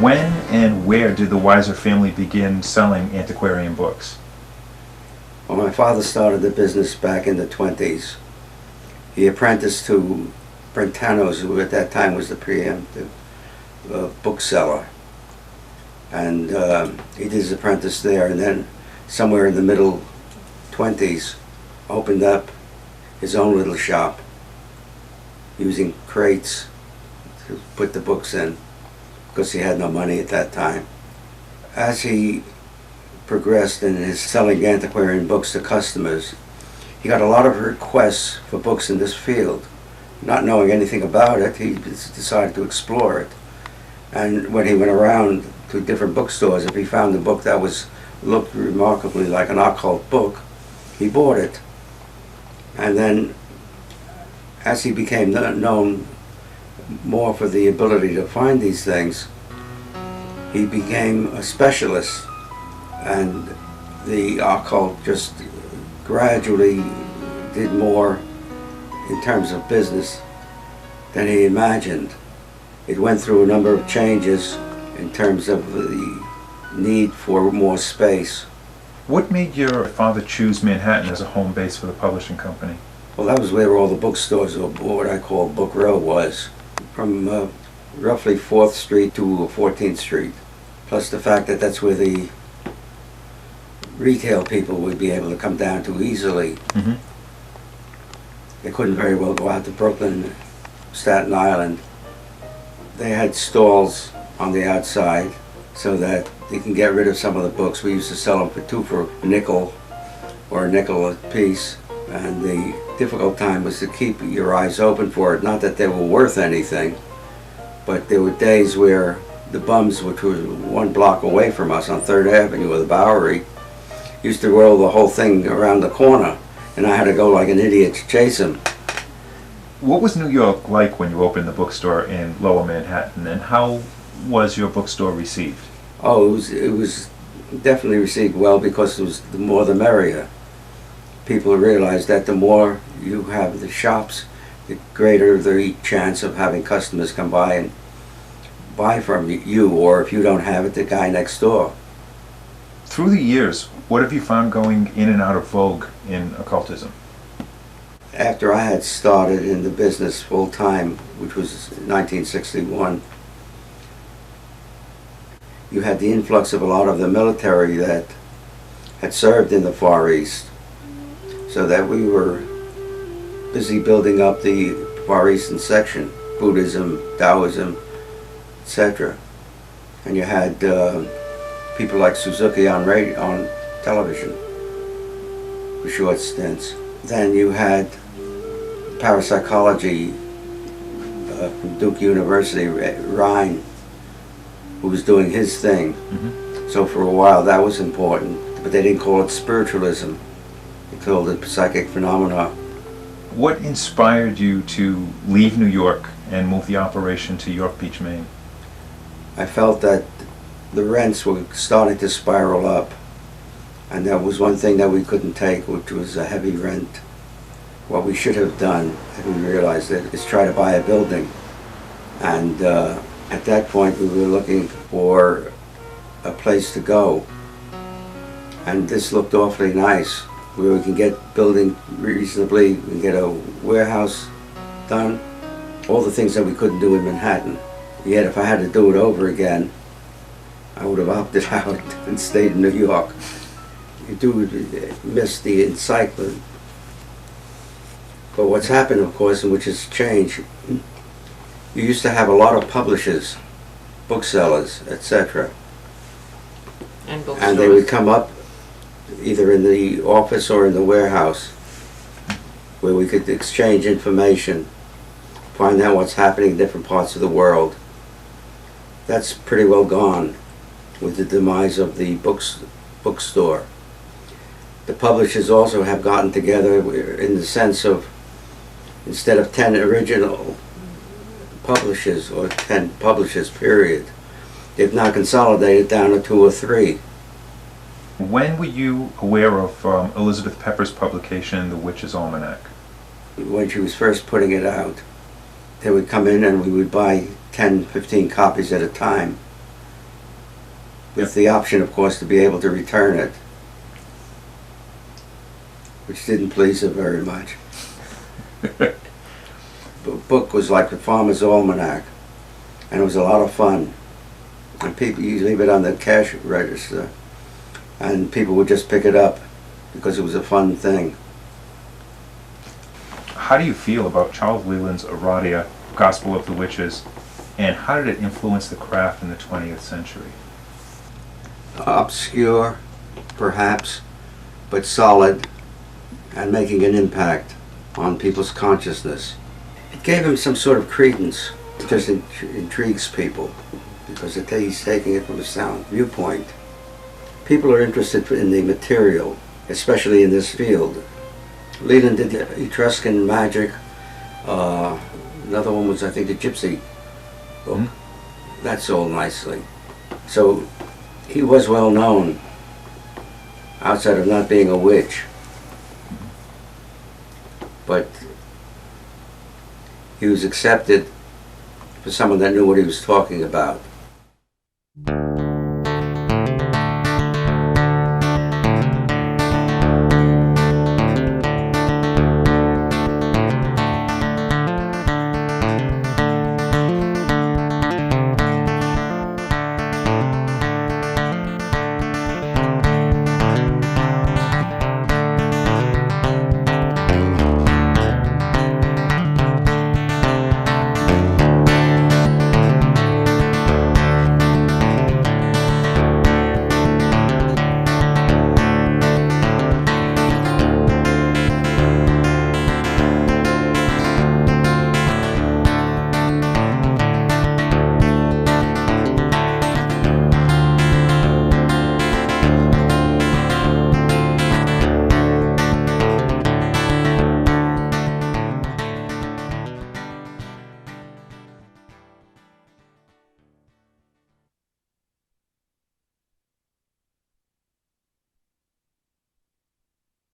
When and where did the Weiser family begin selling antiquarian books? Well, my father started the business back in the 20s. He apprenticed to Brentanos, who at that time was the preeminent bookseller. And he did his apprentice there, and then somewhere in the middle 20s opened up his own little shop using crates to put the books in, because he had no money at that time. As he progressed in his selling antiquarian books to customers, he got a lot of requests for books in this field. Not knowing anything about it, he decided to explore it. And when he went around to different bookstores, if he found a book that looked remarkably like an occult book, he bought it. And then, as he became known more for the ability to find these things, he became a specialist, and the occult just gradually did more in terms of business than he imagined. It went through a number of changes in terms of the need for more space. What made your father choose Manhattan as a home base for the publishing company? Well, that was where all the bookstores, or what I call Book Row, was. From roughly 4th Street to 14th Street. Plus the fact that that's where the retail people would be able to come down to easily. Mm-hmm. They couldn't very well go out to Brooklyn, Staten Island. They had stalls on the outside so that they can get rid of some of the books. We used to sell them for $2 for a nickel, or a nickel a piece. And the difficult time was to keep your eyes open for it. Not that they were worth anything, but there were days where the bums, which was 1 block away from us on 3rd Avenue or the Bowery, used to roll the whole thing around the corner, and I had to go like an idiot to chase them. What was New York like when you opened the bookstore in Lower Manhattan, and how was your bookstore received? Oh, it was definitely received well, because it was the more the merrier. People realized that the more you have the shops, the greater the chance of having customers come by and buy from you, or if you don't have it, the guy next door. Through the years, what have you found going in and out of vogue in occultism? After I had started in the business full time, which was 1961, you had the influx of a lot of the military that had served in the Far East, so that we were busy building up the Far Eastern section, Buddhism, Taoism, etc. And you had people like Suzuki on television for short stints. Then you had parapsychology from Duke University, Rhine, who was doing his thing. Mm-hmm. So for a while that was important, but they didn't call it spiritualism. They called it psychic phenomena. What inspired you to leave New York and move the operation to York Beach, Maine? I felt that the rents were starting to spiral up, and that was one thing that we couldn't take, which was a heavy rent. What we should have done, and we realized it, is try to buy a building. And at that point we were looking for a place to go, and this looked awfully nice, where we can get building reasonably, we can get a warehouse done, all the things that we couldn't do in Manhattan. Yet if I had to do it over again, I would have opted out and stayed in New York. You do miss the excitement. But what's happened, of course, and which has changed, you used to have a lot of publishers, booksellers, etc. And bookstores. And they would come up, either in the office or in the warehouse, where we could exchange information, find out what's happening in different parts of the world. That's pretty well gone with the demise of the bookstore. The publishers also have gotten together in the sense of, instead of 10 original publishers, or 10 publishers period, they've now consolidated down to 2 or 3. When were you aware of Elizabeth Pepper's publication, The Witches Almanac? When she was first putting it out, they would come in and we would buy 10, 15 copies at a time, with the option, of course, to be able to return it, which didn't please her very much. The book was like the Farmer's Almanac, and it was a lot of fun. And people, you leave it on the cash register, and people would just pick it up because it was a fun thing. How do you feel about Charles Leland's Aradia, Gospel of the Witches, and how did it influence the craft in the 20th century? Obscure, perhaps, but solid, and making an impact on people's consciousness. It gave him some sort of credence. It just intrigues people because he's taking it from a sound viewpoint. People are interested in the material, especially in this field. Leland did Etruscan magic. Another one was, I think, the Gypsy book. That sold nicely. So he was well known, outside of not being a witch. But he was accepted for someone that knew what he was talking about.